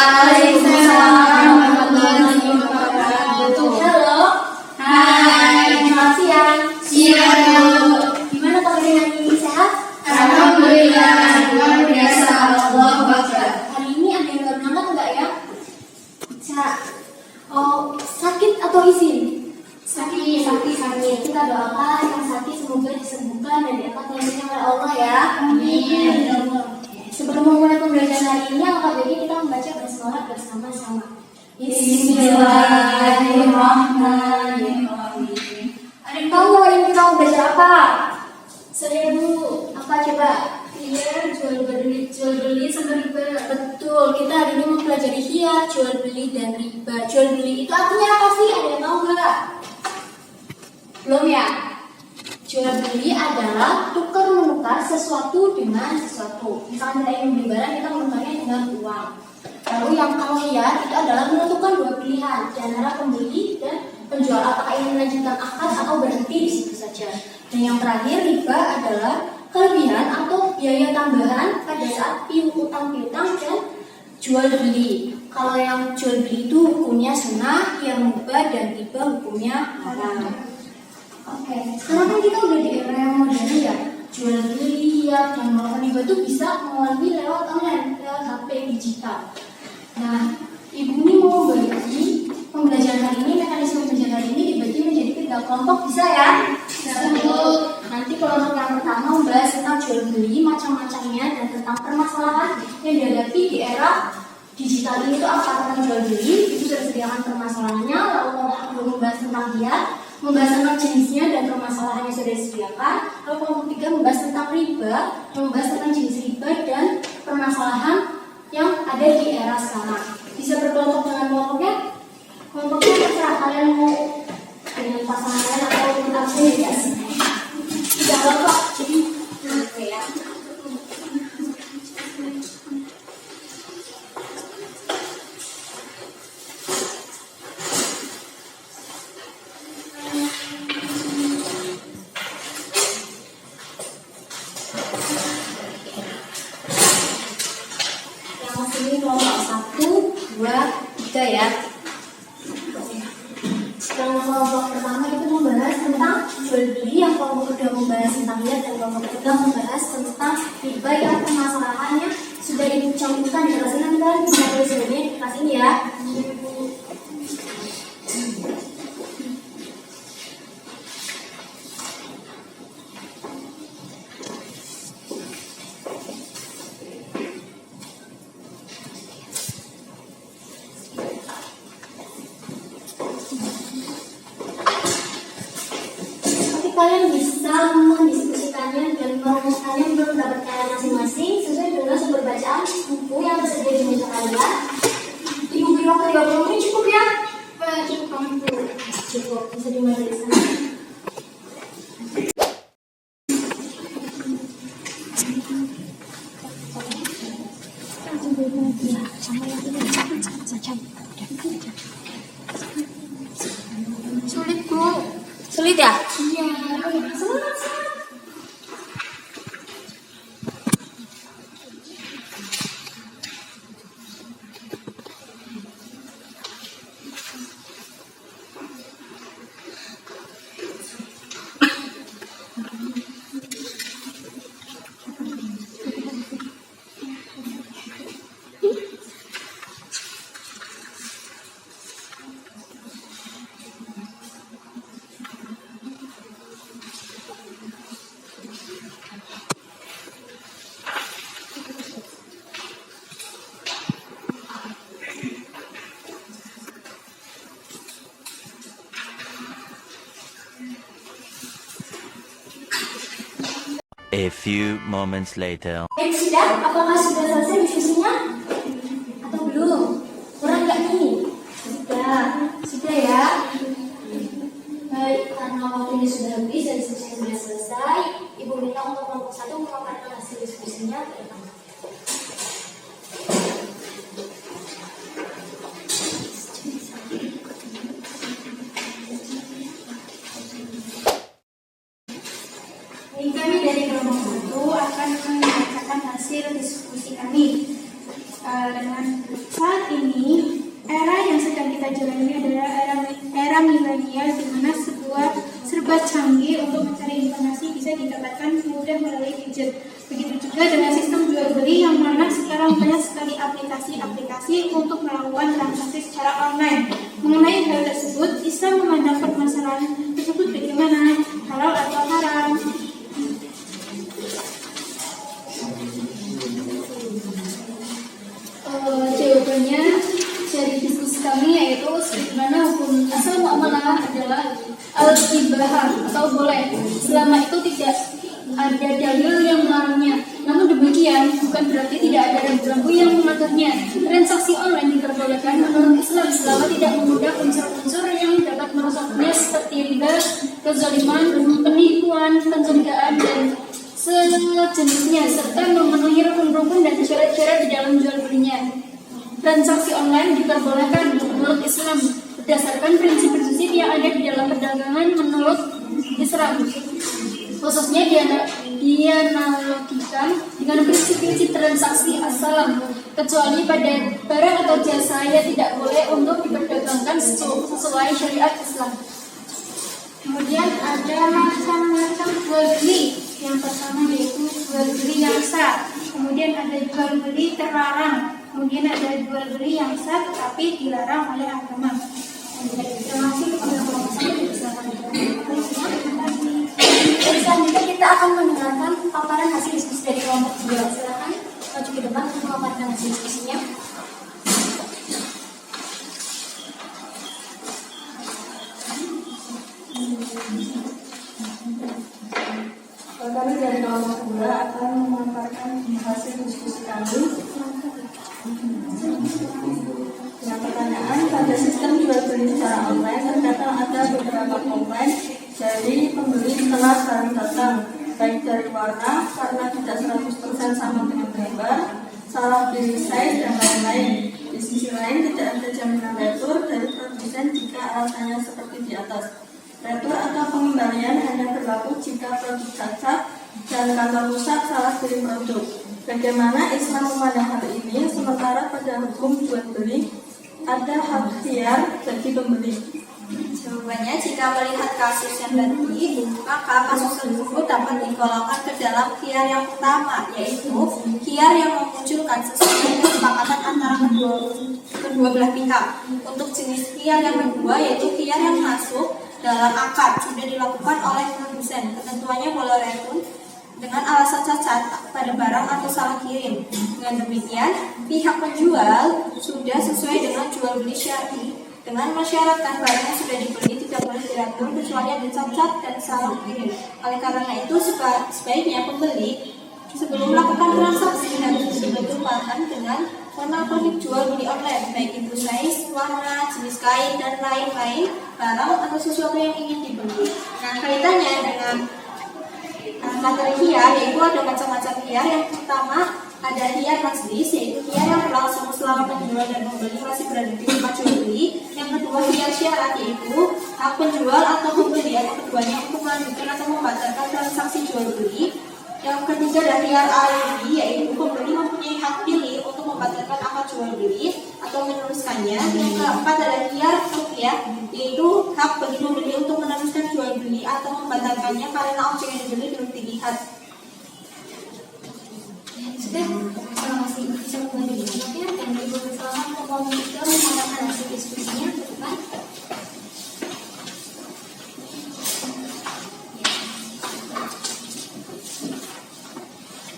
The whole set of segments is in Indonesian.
Waalaikumsalam warahmatullahi wabarakatuh. Halo. Hai. Selamat siang. Siang, Bu. Gimana kabarnya hari ini, sehat? Alhamdulillah, luar biasa. Allahu Akbar. Hari ini ada yang baru berangkat enggak ya? Bisa. Oh, sakit atau izin? Sakit. Sakit. Kita doakan yang sakit semoga disembuhkan dan diangkat oleh Allah ya. Amin. Sebelum memulai pembelajaran hari ini, alangkah baiknya kita membaca basmalah bersama-sama. Bismillahirrahmanirrahim. Ada yang tahu hari ini kita mau belajar apa? Saya, Bu. Apa coba? Iya, jual beli sama riba. Betul, kita hari ini mempelajari hiyar, jual beli dan riba. Jual beli itu artinya apa sih? Ada yang tahu nggak? Belum ya? Jual beli adalah tukar menukar sesuatu dengan sesuatu. Misalnya kita ingin beli barang, kita menukarnya dengan uang. Lalu yang kalau hiyar itu adalah menentukan dua pilihan di antara pembeli dan penjual, apakah ingin melanjutkan akad atau berhenti di situ saja. Dan yang terakhir riba adalah kelebihan atau biaya tambahan pada saat utang piutang dan jual beli. Kalau yang jual beli itu hukumnya sunnah, yang mubah dan riba hukumnya haram. Oke, sekarang kan kita udah di era yang modern ya. Jual beli ya dan melakukan riba itu bisa melalui lewat online, lewat HP digital. Nah, Ibu ini mau bagi pembelajaran hari ini, mekanisme pembelajaran hari ini dibagi menjadi 3 kelompok, bisa ya? Nanti kelompok yang pertama membahas tentang jual beli, macam-macamnya, dan tentang permasalahan yang dihadapi di era digital ini. Itu apa tentang jual beli, itu sudah disediakan permasalahannya. Lalu kelompok kedua membahas tentang dia, membahas tentang jenisnya dan permasalahan yang sudah disediakan. Lalu kelompok ketiga membahas tentang riba, membahas tentang jenis riba dan permasalahan yang ada di era sekarang. Bisa berkelompok dengan kelompoknya? Kelompoknya terserah kalian mau dengan pasangan lain atau ikut absen ya guys. Tidak apa-apa, jadi oke ya. Yang sini kelompok 1, 2, 3 ya. Yang kelompok pertama itu membahas tentang jual beli, yang kelompok kedua membahas tentang hiyar, dan kelompok ketiga membahas tentang riba yang permasalahannya sudah dicantumkan di kelas ini kan, bisa tulis di kelas ini ya. Kalian bisa mendiskusikannya dan merumuskannya menurut pendapat kalian masing-masing sesuai dengan sumber bacaan buku yang tersedia di meja kalian. Ibu beri waktu 30 menit cukup ya? Cukup, bisa dimulai dari sana. Sulit, Bu. Sulit ya? Iya. Semangat. A few moments later. Sudah? Apakah sudah selesai diskusinya? Atau belum? Kurang nggak nih? Sudah ya? Baik, karena waktunya sudah habis dan diskusinya sudah selesai, Ibu minta untuk kelompok 1 memaparkan hasil diskusinya ke depan. Kami dari kelompok 1 akan membacakan hasil diskusi kami. Dengan saat ini secara online. Mengenai hal tersebut, Islam memandang permasalahan tersebut bagaimana, halal atau haram? Jawabannya dari diskusi kami yaitu sebagaimana hukum asal muamalah adalah al-ibahah atau boleh selama itu tidak ada dalil yang melarangnya. Namun demikian bukan berarti tidak ada rambu-rambu yang mengaturnya. Transaksi online diperbolehkan menurut Islam selama tidak mengundang unsur-unsur yang dapat merusaknya seperti riba, kezaliman, penipuan, pencurigaan dan sejenisnya serta memenuhi rukun-rukun dan syarat-syarat di dalam jual belinya. Transaksi online diperbolehkan menurut Islam berdasarkan prinsip-prinsip yang ada di dalam perdagangan menurut Islam. Khususnya dianalogikan dengan prinsip-prinsip transaksi assalam, kecuali pada barang atau jasa yang tidak boleh untuk diperdagangkan sesuai syariat Islam. Kemudian ada macam-macam jual beli. Yang pertama yaitu jual beli yang sah. Kemudian ada jual beli terlarang. Kemudian ada jual beli yang sah tetapi dilarang oleh agama. Terima kasih kepada selanjutnya kita akan mendengarkan paparan hasil diskusi dari kelompok 2. Silakan maju ke depan untuk memaparkan hasil diskusinya. Kami dari kelompok 2 akan memaparkan hasil diskusi kami. Yang pertanyaan, pada sistem jual beli secara online terkadang ada beberapa komplain dari pembeli setelah barang datang, baik dari warna karena tidak 100% sama dengan gambar, salah pilih size dan lain-lain. Di sisi lain tidak ada jaminan retur dari produsen jika alasannya seperti di atas. Retur atau pengembalian hanya berlaku jika produk cacat dan kata rusak salah pilih produk. Bagaimana Islam memandang hal ini, sementara pada hukum jual beli ada hak khiyar bagi pembeli? Jawabannya, jika melihat kasus yang tadi, maka kasus tersebut dapat digolongkan ke dalam khiyar yang pertama, yaitu khiyar yang memunculkan sesuai kesepakatan antara kedua belah pihak. Untuk jenis khiyar yang kedua, yaitu khiyar yang masuk dalam akad, sudah dilakukan oleh produsen. Ketentuannya boleh retur dengan alasan cacat pada barang atau salah kirim. Dengan demikian, pihak penjual sudah sesuai dengan jual beli syar'i dengan mensyaratkan barang yang sudah dibeli tidak boleh diretur kecuali ada cacat dan salah kirim. Oleh karena itu, sebaiknya pembeli sebelum melakukan transaksi harus betul-betul paham dengan monopolik jual beli online, baik itu size, warna, jenis kain, dan lain-lain barang atau sesuatu yang ingin dibeli. Nah, kaitannya dengan materi khiyar, yaitu ada macam-macam khiyar. Yang pertama ada khiyar majlis, yaitu khiyar yang berlangsung selama penjual dan pembeli masih berada di tempat jual beli. Yang kedua khiyar syarat, yaitu hak penjual atau pembeli atau keduanya untuk melanjutkan atau membatalkan transaksi jual beli. Yang ketiga ada khiyar alwi, yaitu pembeli mempunyai hak pilih untuk membatalkan akad jual beli atau meneruskannya. Yang keempat ada khiyar ruqyah, yaitu hak bagi pembeli untuk meneruskan jual beli atau membatalkannya karena objek yang dibeli belum dilihat. Sudah, terima kasih. Bisa kembali diskusinya dan Ibu selamat kelompok 3 mengatakan hasil diskusinya ke depan.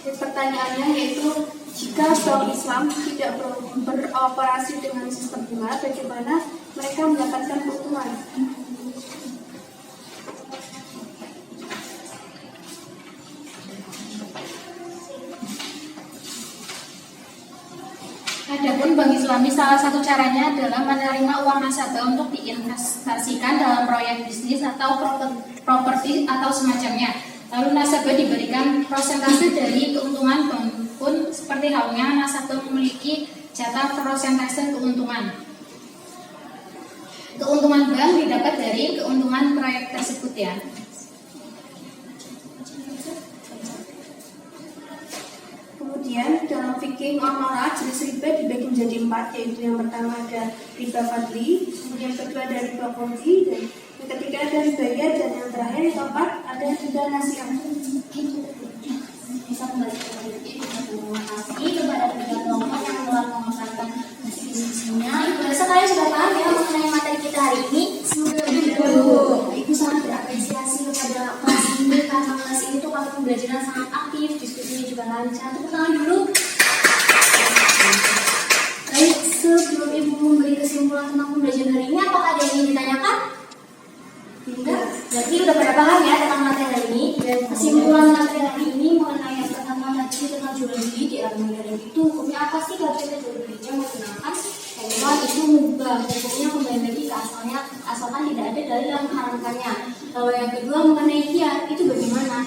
Pertanyaannya yaitu, jika bank Islam tidak beroperasi dengan sistem bunga, bagaimana mereka mendapatkan keuntungan? Adapun bank Islami salah satu caranya adalah menerima uang nasabah untuk diinvestasikan dalam proyek bisnis atau properti atau semacamnya. Lalu nasabah diberikan prosentase dari keuntungan bank pun seperti halnya nasabah memiliki jatah prosentase keuntungan. Keuntungan bank didapat dari keuntungan proyek tersebut ya. Kemudian dalam fikih muamalah jenis riba dibagi menjadi 4, yaitu yang pertama ada riba fadli, kemudian kedua ada riba qadhi, dan yang ketiga ada riba ya, dan yang terakhir yang keempat ada riba nasi'ah. Bisa kembali ke terima kasih kepada tiga kelompok yang telah memaparkan hasil diskusinya. Ibu rasa kalian sudah paham ya mengenai materi kita hari ini? Ibu sangat berapresiasi kepada kelas ini karena kelas ini tuh kalau pembelajaran sangat aktif, diskusinya juga lancar. Tepuk tangan dulu. Baik, sebelum Ibu memberi kesimpulan tentang pembelajaran hari ini, apakah ada yang ingin ditanyakan? Tidak. Berarti udah pada paham ya tentang materi hari ini. Kesimpulan materi hari ini mengenai yang pertama tadi tentang jual beli di area negara itu hukumnya apa sih kalau kita jual belinya menggunakan hewan itu mubah, hukumnya kembali lagi ke asalnya, asalkan tidak ada dalil yang mengharamkannya. Kalau yang kedua mengenai khiyar itu bagaimana?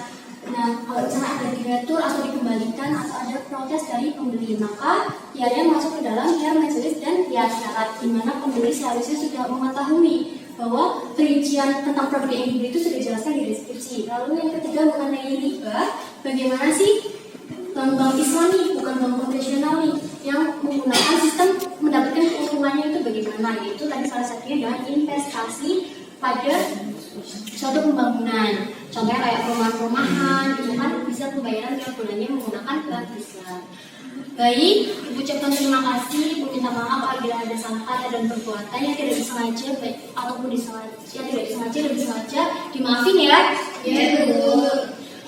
Nah, kalau misalnya ada diatur atau dikembalikan atau ada protes dari pembeli, maka khiyarnya masuk ke dalam khiyar majelis dan khiyar syarat, di mana pembeli seharusnya sudah mengetahui bahwa perincian tentang produk yang dibeli itu sudah dijelaskan di deskripsi. Lalu yang ketiga mengenai riba, bagaimana sih bank-bank Islami, bukan bank konvensional nih, yang menggunakan sistem mendapatkan keuntungannya itu bagaimana? Yaitu tadi salah satunya dengan investasi pada suatu pembangunan. Contohnya kayak perumahan-perumahan, itu kan bisa pembayaran tiap bulannya menggunakan bank Islam. Baik, Ibu ucapkan terima kasih. Ibu minta maaf apabila ada salah kata dan perbuatan yang tidak disengaja, baik ataupun disengaja, tidak disengaja dan disengaja, dimaafin ya. Ya, Ibu.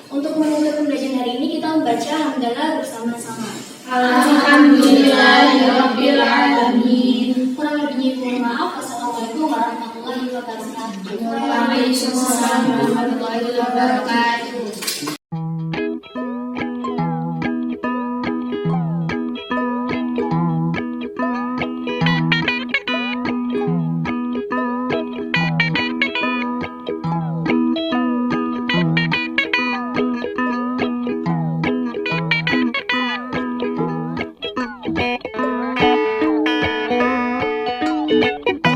Untuk menutup pembelajaran hari ini kita membaca hamdalah bersama-sama. Alhamdulillahirabbil alamin. Kurang lebihnya mohon maaf. Wassalamualaikum warahmatullahi wabarakatuh. Waalaikumsalam warahmatullahi wabarakatuh. Thank you.